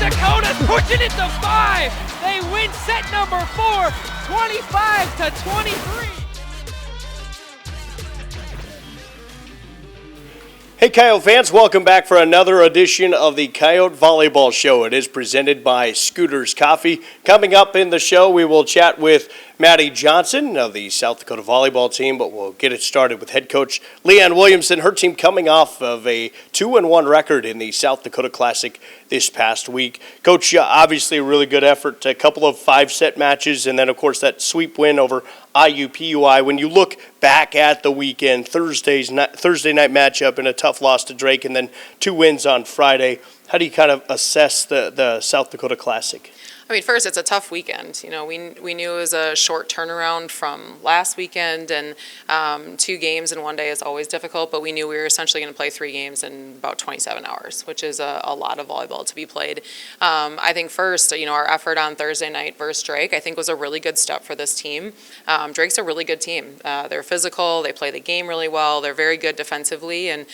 Dakota's pushing it to 5. They win set number 4, 25-23. Hey Coyote fans, welcome back for another edition of the Coyote Volleyball Show. It is presented by Scooters Coffee. Coming up in the show, we will chat with Mattie Johnson of the South Dakota volleyball team, but we'll get it started with head coach Leanne Williamson. Her team coming off of a 2-1 record in the South Dakota Classic this past week. Coach, obviously a really good effort, a couple of 5-set matches, and then of course that sweep win over IUPUI. When you look back at the weekend, Thursday night matchup and a tough loss to Drake, and then 2 wins on Friday, how do you kind of assess the South Dakota Classic? I mean, first, it's a tough weekend. You know, we knew it was a short turnaround from last weekend, and 2 games in one day is always difficult, but we knew we were essentially going to play 3 games in about 27 hours, which is a lot of volleyball to be played. I think first, you know, our effort on Thursday night versus Drake, I think was a really good step for this team. Drake's a really good team. They're physical, they play the game really well, they're very good defensively, and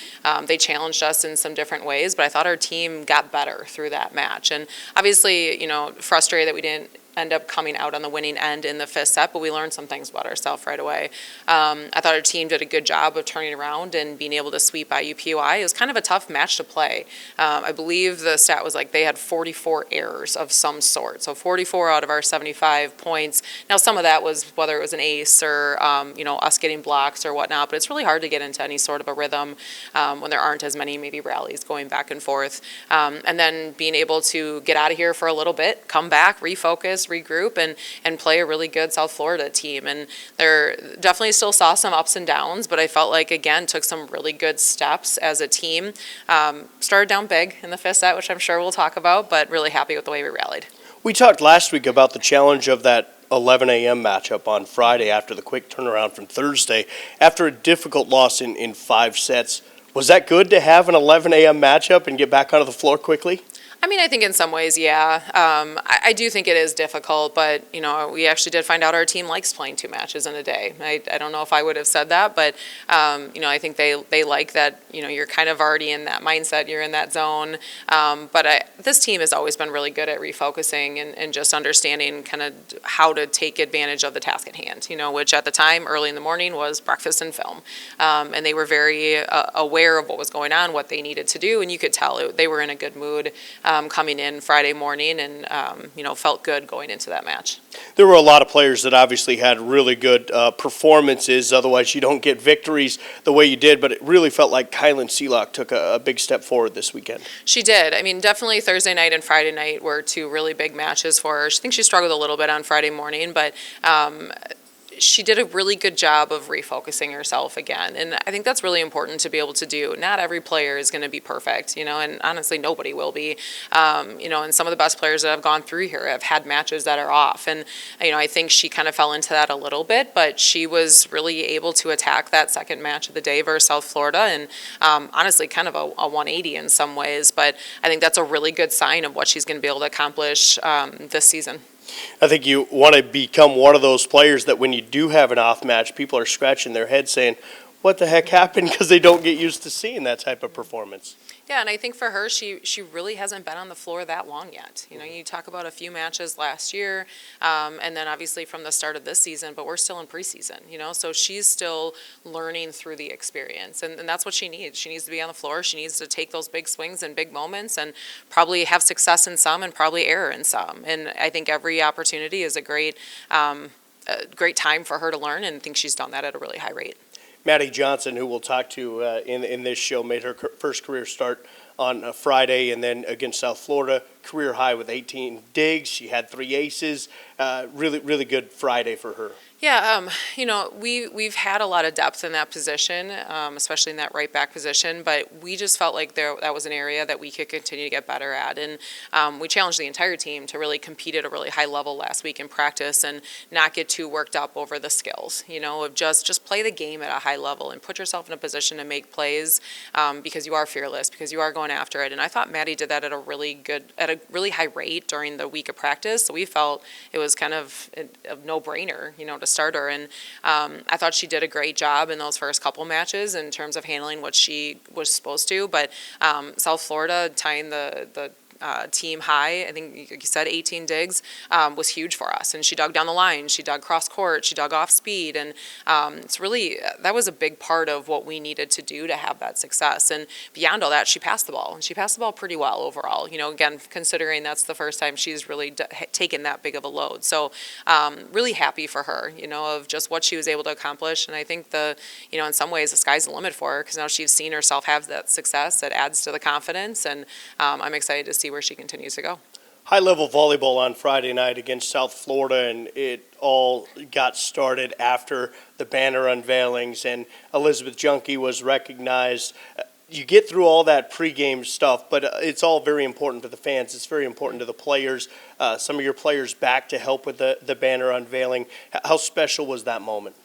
they challenged us in some different ways, but I thought our team got better through that match. And obviously, you know, frustrated that we didn't end up coming out on the winning end in the 5th set, but we learned some things about ourselves right away. I thought our team did a good job of turning around and being able to sweep IUPUI. It was kind of a tough match to play. I believe the stat was like they had 44 errors of some sort, so 44 out of our 75 points. Now some of that was whether it was an ace or you know, us getting blocks or whatnot, but it's really hard to get into any sort of a rhythm when there aren't as many maybe rallies going back and forth. And then being able to get out of here for a little bit, come back, refocus, regroup, and play a really good South Florida team. And there definitely still saw some ups and downs, but I felt like, again, took some really good steps as a team. Started down big in the 5th set, which I'm sure we'll talk about, but really happy with the way we rallied. We talked last week about the challenge of that 11 a.m. matchup on Friday after the quick turnaround from Thursday. After a difficult loss in 5 sets, was that good to have an 11 a.m. matchup and get back onto the floor quickly? I mean, I think in some ways, yeah. I do think it is difficult, but, you know, we actually did find out our team likes playing 2 matches in a day. I don't know if I would have said that, but, you know, I think they like that, you know, you're kind of already in that mindset, you're in that zone. But this team has always been really good at refocusing and just understanding kind of how to take advantage of the task at hand, you know, which at the time, early in the morning, was breakfast and film. And they were very aware of what was going on, what they needed to do, and you could tell they were in a good mood. Coming in Friday morning and, you know, felt good going into that match. There were a lot of players that obviously had really good performances, otherwise you don't get victories the way you did, but it really felt like Kylan Seelock took a big step forward this weekend. She did. I mean, definitely Thursday night and Friday night were 2 really big matches for her. I think she struggled a little bit on Friday morning, but she did a really good job of refocusing herself again. And I think that's really important to be able to do. Not every player is going to be perfect, you know, and honestly, nobody will be. You know, and some of the best players that have gone through here have had matches that are off. And, you know, I think she kind of fell into that a little bit, but she was really able to attack that second match of the day versus South Florida. And honestly, kind of a 180 in some ways. But I think that's a really good sign of what she's going to be able to accomplish this season. I think you want to become one of those players that when you do have an off match, people are scratching their head saying, what the heck happened? Because they don't get used to seeing that type of performance. Yeah, and I think for her, she really hasn't been on the floor that long yet. You know, you talk about a few matches last year, and then obviously from the start of this season, but we're still in preseason, you know, so she's still learning through the experience, and that's what she needs. She needs to be on the floor. She needs to take those big swings and big moments and probably have success in some and probably error in some. And I think every opportunity is a great time for her to learn, and I think she's done that at a really high rate. Mattie Johnson, who we'll talk to in this show, made her first career start on Friday, and then against South Florida, career high with 18 digs. She had 3 aces. Really good Friday for her. Yeah, you know, we've had a lot of depth in that position, especially in that right back position, but we just felt like that was an area that we could continue to get better at. And we challenged the entire team to really compete at a really high level last week in practice and not get too worked up over the skills, you know, of just play the game at a high level and put yourself in a position to make plays because you are fearless, because you are going after it. And I thought Mattie did that at a really high rate during the week of practice, so we felt it was kind of a no-brainer, you know, to start her. And I thought she did a great job in those first couple matches in terms of handling what she was supposed to. But South Florida tying the team high. I think like you said 18 digs was huge for us. And she dug down the line, she dug cross court, she dug off speed. And it's really, that was a big part of what we needed to do to have that success. And beyond all that, she passed the ball. And she passed the ball pretty well overall. Again, considering that's the first time she's really taken that big of a load. So really happy for her, of just what she was able to accomplish. And I think in some ways the sky's the limit for her because now she's seen herself have that success that adds to the confidence. And I'm excited to see where she continues to go. High-level volleyball on Friday night against South Florida, and it all got started after the banner unveilings, and Elizabeth Junkie was recognized. You get through all that pregame stuff, but it's all very important to the fans. It's very important to the players. Some of your players back to help with the banner unveiling. How special was that moment?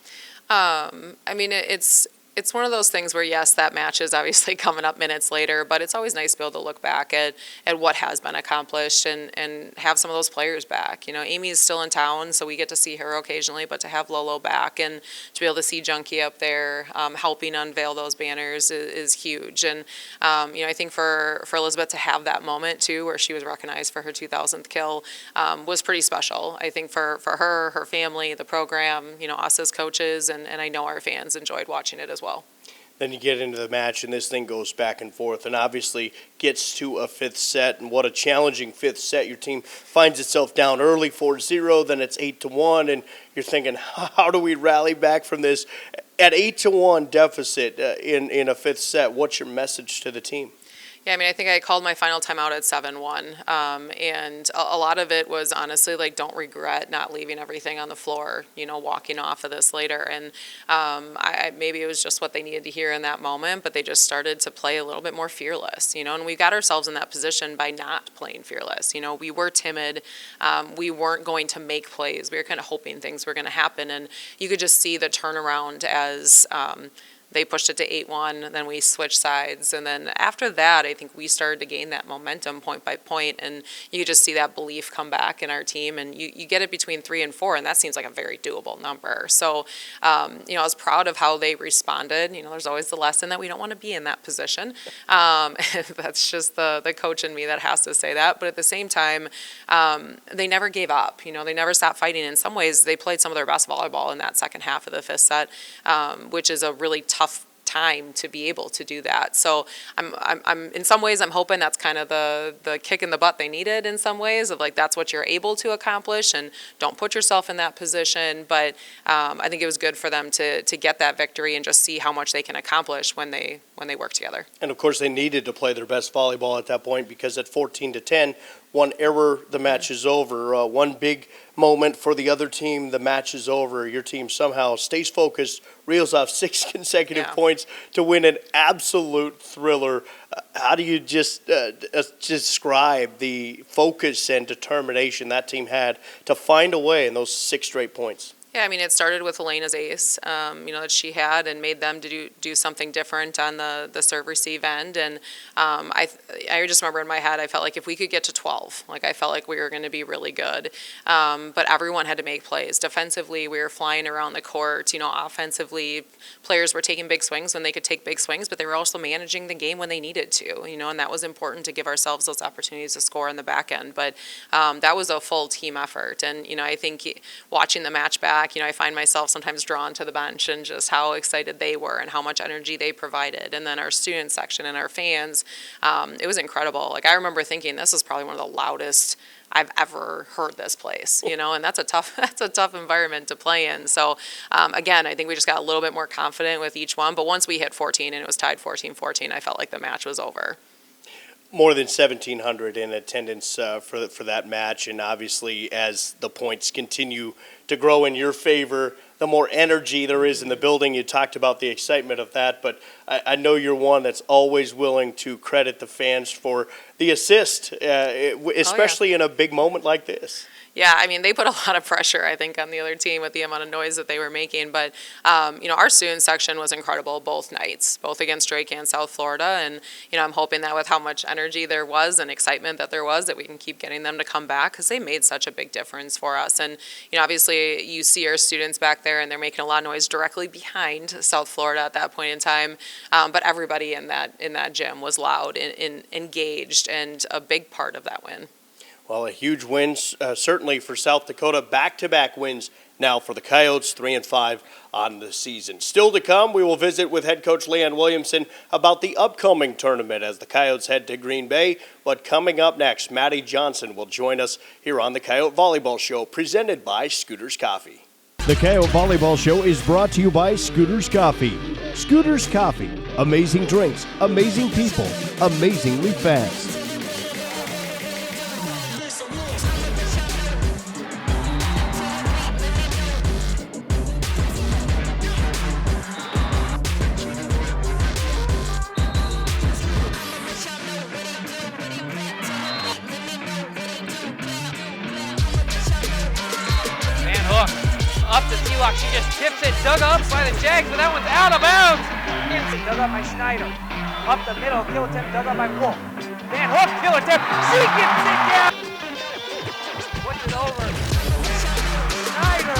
It's one of those things where, yes, that match is obviously coming up minutes later, but it's always nice to be able to look back at what has been accomplished and have some of those players back. Amy is still in town, so we get to see her occasionally, but to have Lolo back and to be able to see Junkie up there helping unveil those banners is huge. And, I think for Elizabeth to have that moment, too, where she was recognized for her 2000th kill was pretty special. I think for her, her family, the program, us as coaches, and I know our fans enjoyed watching it as well. Then you get into the match, and this thing goes back and forth, and obviously gets to a fifth set, and what a challenging fifth set. Your team finds itself down early 4-0, then it's 8-1, and you're thinking, how do we rally back from this? At 8-1 deficit in a fifth set, what's your message to the team? Yeah, I think I called my final timeout at 7-1, and a lot of it was honestly don't regret not leaving everything on the floor, walking off of this later. And maybe it was just what they needed to hear in that moment, but they just started to play a little bit more fearless, and we got ourselves in that position by not playing fearless. We were timid. We weren't going to make plays. We were kind of hoping things were going to happen, and you could just see the turnaround as they pushed it to 8-1, then we switched sides. And then after that, I think we started to gain that momentum point by point. And you could just see that belief come back in our team. And you get it between 3 and 4, and that seems like a very doable number. So, I was proud of how they responded. There's always the lesson that we don't want to be in that position. That's just the coach in me that has to say that. But at the same time, they never gave up. They never stopped fighting. In some ways, they played some of their best volleyball in that second half of the fifth set, which is a really tough time to be able to do that. So I'm in some ways I'm hoping that's kind of the kick in the butt they needed in some ways of that's what you're able to accomplish and don't put yourself in that position. But I think it was good for them to get that victory and just see how much they can accomplish when they work together. And of course they needed to play their best volleyball at that point because at 14-10, one error, the match is over. One big moment for the other team, the match is over. Your team somehow stays focused, reels off 6 consecutive points to win an absolute thriller. How do you just describe the focus and determination that team had to find a way in those 6 straight points? Yeah, it started with Elena's ace, that she had and made them to do something different on the serve-receive end. And I just remember in my head, I felt like if we could get to 12, I felt like we were going to be really good. But everyone had to make plays. Defensively, we were flying around the court. Offensively, players were taking big swings when they could take big swings, but they were also managing the game when they needed to, and that was important to give ourselves those opportunities to score on the back end. But that was a full team effort. And, I think watching the match back, I find myself sometimes drawn to the bench and just how excited they were and how much energy they provided. And then our student section and our fans, it was incredible. I remember thinking this is probably one of the loudest I've ever heard this place, and that's a tough environment to play in. So again, I think we just got a little bit more confident with each one. But once we hit 14 and it was tied 14-14, I felt like the match was over. More than 1,700 in attendance for that match, and obviously as the points continue to grow in your favor, the more energy there is in the building. You talked about the excitement of that, but I know you're one that's always willing to credit the fans for the assist, especially in a big moment like this. Yeah, I mean, they put a lot of pressure, I think, on the other team with the amount of noise that they were making. But, our student section was incredible both nights, both against Drake and South Florida. And, I'm hoping that with how much energy there was and excitement that there was, that we can keep getting them to come back because they made such a big difference for us. And, obviously you see our students back there and they're making a lot of noise directly behind South Florida at that point in time. But everybody in that gym was loud and engaged and a big part of that win. Well, a huge win, certainly for South Dakota. Back-to-back wins now for the Coyotes, 3-5 on the season. Still to come, we will visit with head coach Leanne Williamson about the upcoming tournament as the Coyotes head to Green Bay. But coming up next, Mattie Johnson will join us here on the Coyote Volleyball Show, presented by Scooters Coffee. The Coyote Volleyball Show is brought to you by Scooters Coffee. Scooters Coffee. Amazing drinks, amazing people, amazingly fast. Up to Sealock, she just tips it, dug up by the Jags, but that one's out of bounds. Dug up by Schneider. Up the middle, kill attempt, dug up by Wolf. Van Hook, kill attempt, she gets it down. Puts it over. Schneider,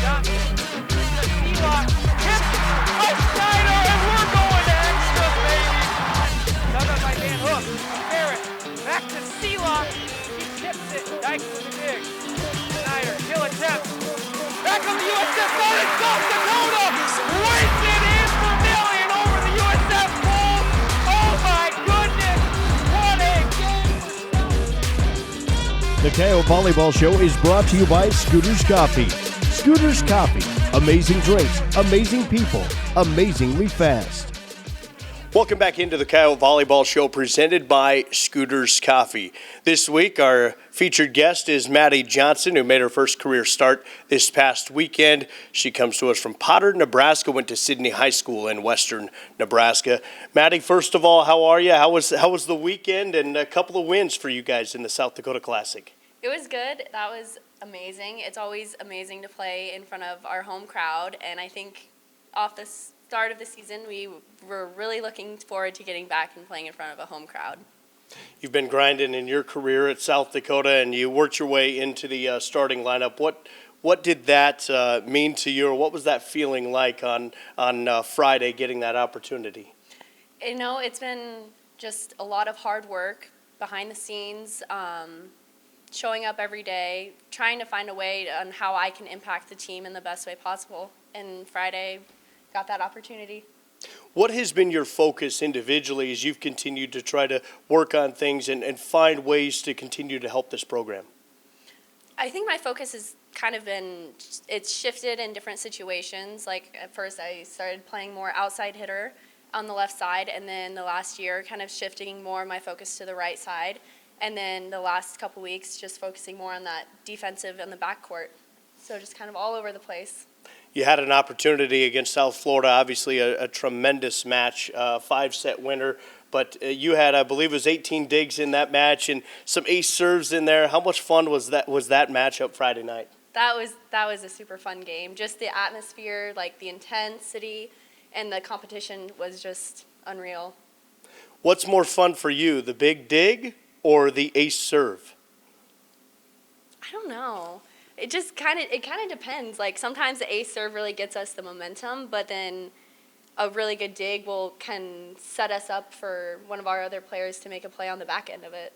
Johnson, Sealock, tips by Schneider, and we're going to extras, baby. Dug up by Van Hook, Barrett, back to Sealock, he tips it, Dykes with the dig. Schneider, kill attempt. Back on the USF goal in South Dakota. Wins it in for Million over the USF goal. Oh my goodness, what a game. The Coyote Volleyball Show is brought to you by Scooters Coffee. Scooters Coffee. Amazing drinks, amazing people, amazingly fast. Welcome back into the Coyote Volleyball Show presented by Scooters Coffee. This week, our featured guest is Mattie Johnson, who made her first career start this past weekend. She comes to us from Potter, Nebraska, went to Sidney High School in western Nebraska. Mattie, first of all, how are you? How was the weekend and a couple of wins for you guys in the South Dakota Classic? It was good. That was amazing. It's always amazing to play in front of our home crowd, and I think off the start of the season, we were really looking forward to getting back and playing in front of a home crowd. You've been grinding in your career at South Dakota, and you worked your way into the starting lineup. What did that mean to you, or what was that feeling like on Friday, getting that opportunity? It's been just a lot of hard work behind the scenes, showing up every day, trying to find a way on how I can impact the team in the best way possible. And Friday, got that opportunity. What has been your focus individually as you've continued to try to work on things and find ways to continue to help this program? I think my focus has kind of it's shifted in different situations. Like at first I started playing more outside hitter on the left side, and then the last year kind of shifting more my focus to the right side. And then the last couple weeks just focusing more on that defensive and the backcourt. So just kind of all over the place. You had an opportunity against South Florida, obviously a tremendous match, 5-set winner. But you had, I believe it was 18 digs in that match and some ace serves in there. How much fun was that matchup Friday night? That was a super fun game. Just the atmosphere, like the intensity, and the competition was just unreal. What's more fun for you, the big dig or the ace serve? I don't know. It just kind of depends. Like sometimes the ace serve really gets us the momentum, but then a really good dig can set us up for one of our other players to make a play on the back end of it.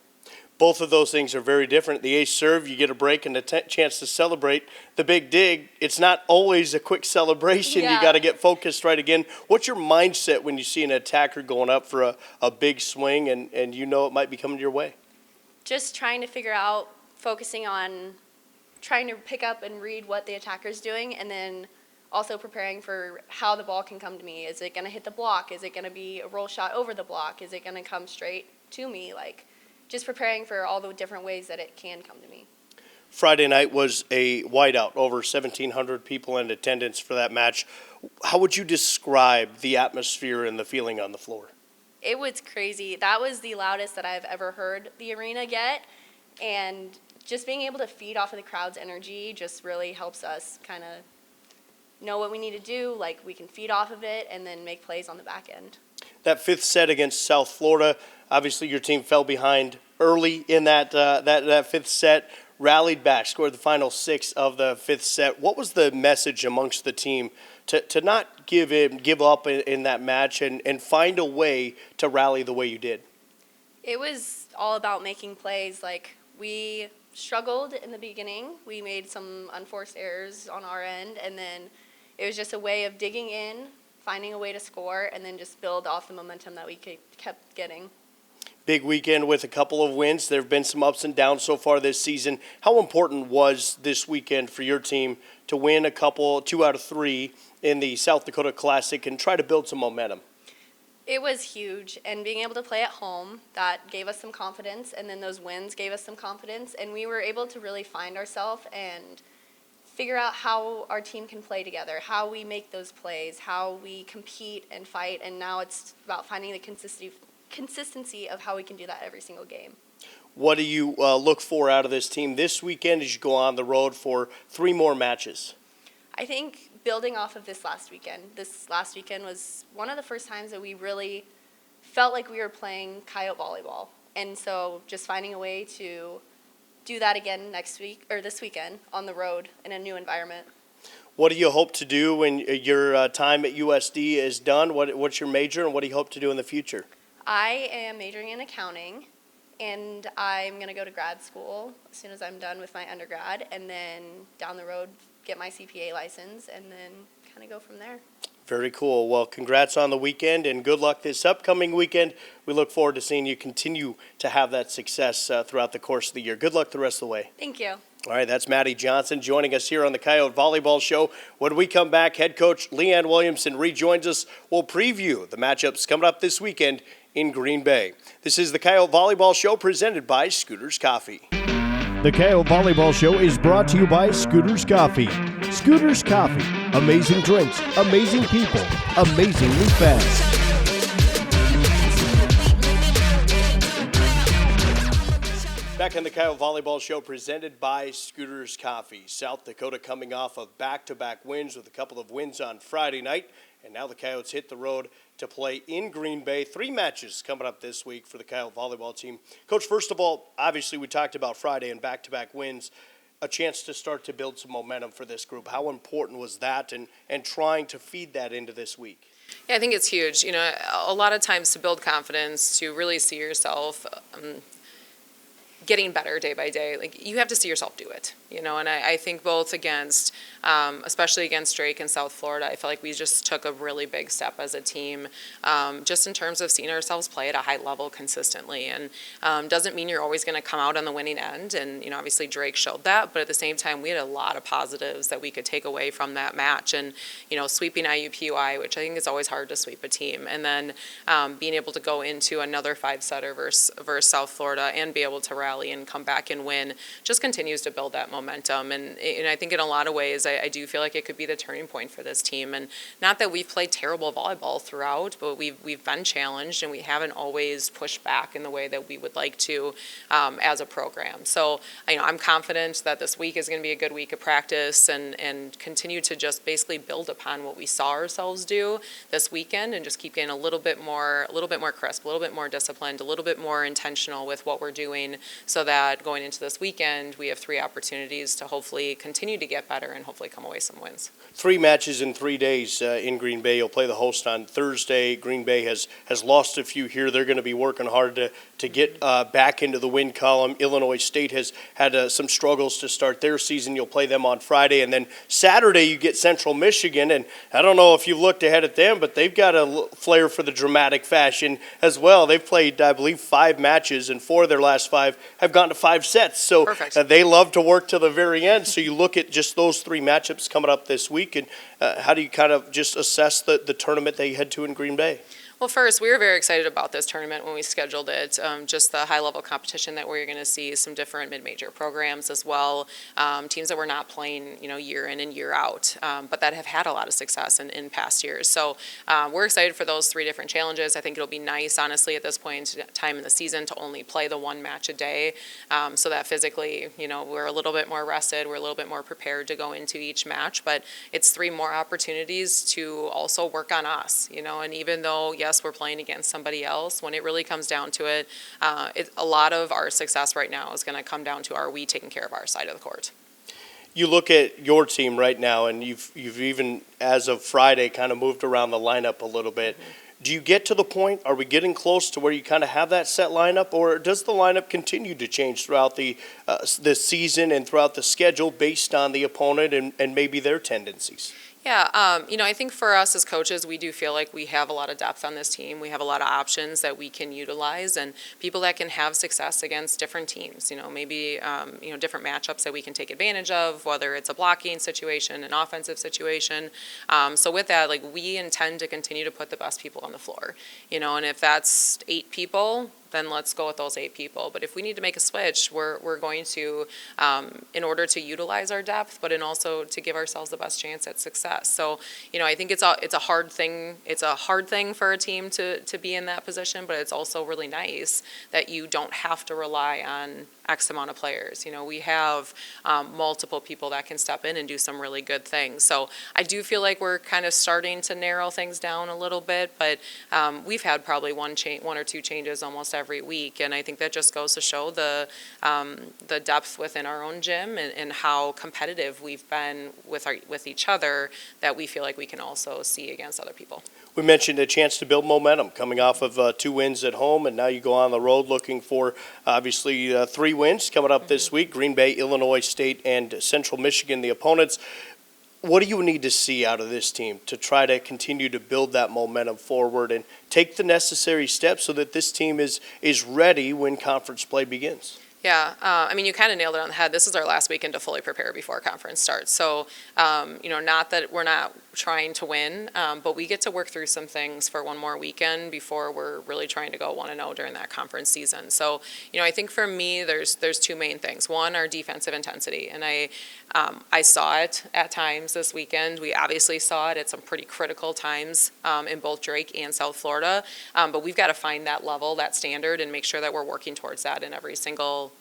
Both of those things are very different. The ace serve, you get a break and a chance to celebrate. The big dig, it's not always a quick celebration. Yeah. You got to get focused right again. What's your mindset when you see an attacker going up for a big swing and you know it might be coming your way? Just trying to figure out, focusing on trying to pick up and read what the attacker's doing, and then also preparing for how the ball can come to me. Is it going to hit the block? Is it going to be a roll shot over the block? Is it going to come straight to me? Like, just preparing for all the different ways that it can come to me. Friday night was a whiteout, over 1,700 people in attendance for that match. How would you describe the atmosphere and the feeling on the floor? It was crazy. That was the loudest that I've ever heard the arena get, and just being able to feed off of the crowd's energy just really helps us kind of know what we need to do. Like, we can feed off of it and then make plays on the back end. That fifth set against South Florida, obviously your team fell behind early in that fifth set, rallied back, scored the final 6 of the fifth set. What was the message amongst the team to not give up in that match and find a way to rally the way you did? It was all about making plays. Like, we struggled in the beginning. We made some unforced errors on our end, and then it was just a way of digging in, finding a way to score, and then just build off the momentum that we kept getting. Big weekend with a couple of wins. There have been some ups and downs so far this season. How important was this weekend for your team to win 2 out of 3 in the South Dakota Classic and try to build some momentum? It was huge, and being able to play at home, that gave us some confidence, and then those wins gave us some confidence, and we were able to really find ourselves and figure out how our team can play together, how we make those plays, how we compete and fight, and now it's about finding the consistency of how we can do that every single game. What do you look for out of this team this weekend as you go on the road for 3 more matches? I think building off of this last weekend was one of the first times that we really felt like we were playing Coyote Volleyball. And so just finding a way to do that again this weekend on the road in a new environment. What do you hope to do when your time at USD is done? What's your major, and what do you hope to do in the future? I am majoring in accounting, and I'm going to go to grad school as soon as I'm done with my undergrad, and then down the road get my CPA license, and then kind of go from there. Very cool. Well, congrats on the weekend, and good luck this upcoming weekend. We look forward to seeing you continue to have that success throughout the course of the year. Good luck the rest of the way. Thank you. All right, that's Mattie Johnson joining us here on the Coyote Volleyball Show. When we come back, head coach Leanne Williamson rejoins us. We'll preview the matchups coming up this weekend in Green Bay. This is the Coyote Volleyball Show presented by Scooters Coffee. The Coyote Volleyball Show is brought to you by Scooters Coffee. Scooters Coffee. Amazing drinks, amazing people, amazingly fast. Back on the Coyote Volleyball Show presented by Scooters Coffee. South Dakota coming off of back-to-back wins with a couple of wins on Friday night. And now the Coyotes hit the road to play in Green Bay. 3 matches coming up this week for the Coyote Volleyball team. Coach, first of all, obviously we talked about Friday and back-to-back wins. A chance to start to build some momentum for this group. How important was that and trying to feed that into this week? Yeah, I think it's huge. You know, a lot of times to build confidence, to really see yourself getting better day by day, like, you have to see yourself do it, you know, and I think both against, especially against Drake and South Florida, I feel like we just took a really big step as a team, just in terms of seeing ourselves play at a high level consistently, and doesn't mean you're always going to come out on the winning end, and, you know, obviously Drake showed that, but at the same time, we had a lot of positives that we could take away from that match, and, you know, sweeping IUPUI, which I think is always hard to sweep a team, and then being able to go into another 5-setter versus South Florida and be able to rally and come back and win just continues to build that momentum. And I think in a lot of ways, I do feel like it could be the turning point for this team. And not that we've played terrible volleyball throughout, but we've been challenged and we haven't always pushed back in the way that we would like to as a program. So I'm confident that this week is going to be a good week of practice and continue to just basically build upon what we saw ourselves do this weekend and just keep getting a little bit more crisp, a little bit more disciplined, a little bit more intentional with what we're doing, so that going into this weekend, we have 3 opportunities to hopefully continue to get better and hopefully come away some wins. 3 matches in 3 days in Green Bay. You'll play the host on Thursday. Green Bay has lost a few here. They're going to be working hard to get back into the win column. Illinois State has had some struggles to start their season. You'll play them on Friday. And then Saturday you get Central Michigan. And I don't know if you've looked ahead at them, but they've got a flair for the dramatic fashion as well. They've played, I believe, 5 matches, and 4 of their last 5 have gone to 5 sets. So they love to work to the very end. So you look at just those 3 matchups coming up this week, and how do you kind of just assess the tournament they head to in Green Bay? Well, first, we were very excited about this tournament when we scheduled it. Just the high-level competition that we're going to see, some different mid-major programs as well, teams that we're not playing, year in and year out, but that have had a lot of success in past years. So we're excited for those 3 different challenges. I think it'll be nice, honestly, at this point in time in the season to only play the 1 match a day, so that physically, we're a little bit more rested, we're a little bit more prepared to go into each match. But it's 3 more opportunities to also work on us, and even though, yes, we're playing against somebody else, when it really comes down to it, a lot of our success right now is going to come down to, are we taking care of our side of the court? You look at your team right now, and you've even, as of Friday, kind of moved around the lineup a little bit. Do you get to the point, are we getting close to where you kind of have that set lineup, or does the lineup continue to change throughout the season and throughout the schedule based on the opponent and maybe their tendencies? Yeah, I think for us as coaches, we do feel like we have a lot of depth on this team. We have a lot of options that we can utilize, and people that can have success against different teams. Maybe different matchups that we can take advantage of, whether it's a blocking situation, an offensive situation. So with that, we intend to continue to put the best people on the floor. And if that's 8 people, then let's go with those 8 people. But if we need to make a switch, we're going to, in order to utilize our depth, but in also to give ourselves the best chance at success. So, I think it's a hard thing. It's a hard thing for a team to be in that position, but it's also really nice that you don't have to rely on X amount of players. We have multiple people that can step in and do some really good things. So I do feel like we're kind of starting to narrow things down a little bit, but we've had probably 1 or 2 changes almost every week, and I think that just goes to show the depth within our own gym and how competitive we've been with each other, that we feel like we can also see against other people. We mentioned a chance to build momentum coming off of 2 wins at home, and now you go on the road looking for obviously 3 wins coming up this week. Green Bay, Illinois State, and Central Michigan, the opponents. What do you need to see out of this team to try to continue to build that momentum forward and take the necessary steps so that this team is ready when conference play begins? Yeah, you kind of nailed it on the head. This is our last weekend to fully prepare before conference starts. So, not that we're not trying to win, but we get to work through some things for 1 more weekend before we're really trying to go 1-0 during that conference season. So, I think for me, there's 2 main things. One, our defensive intensity, and I saw it at times this weekend. We obviously saw it at some pretty critical times in both Drake and South Florida, but we've got to find that level, that standard, and make sure that we're working towards that in every single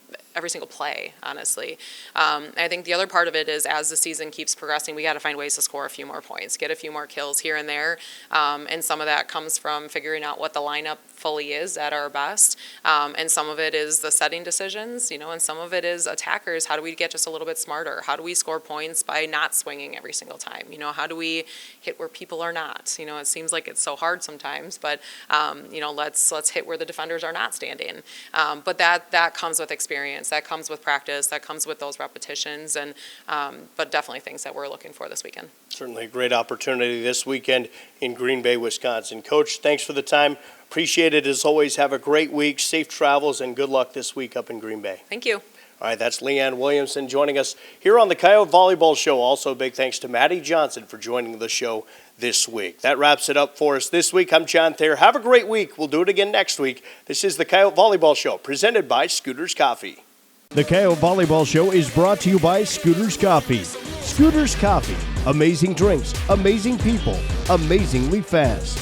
play, honestly. I think the other part of it is, as the season keeps progressing, we got to find ways to score a few more points, get a few more kills here and there, and some of that comes from figuring out what the lineup fully is at our best, and some of it is the setting decisions, and some of it is attackers. How do we get just a little bit smarter? How do we score points by not swinging every single time? How do we hit where people are not? It seems like it's so hard sometimes, but let's hit where the defenders are not standing. But that comes with experience. That comes with practice. That comes with those repetitions, and but definitely things that we're looking for this weekend. Certainly a great opportunity this weekend in Green Bay, Wisconsin. Coach, thanks for the time. Appreciate it as always. Have a great week, safe travels, and good luck this week up in Green Bay. Thank you. All right, that's Leanne Williamson joining us here on the Coyote Volleyball Show. Also, big thanks to Mattie Johnson for joining the show this week. That wraps it up for us this week. I'm John Thayer. Have a great week. We'll do it again next week. This is the Coyote Volleyball Show, presented by Scooters Coffee. The Coyote Volleyball Show is brought to you by Scooters Coffee. Scooters Coffee. Amazing drinks, amazing people, amazingly fast.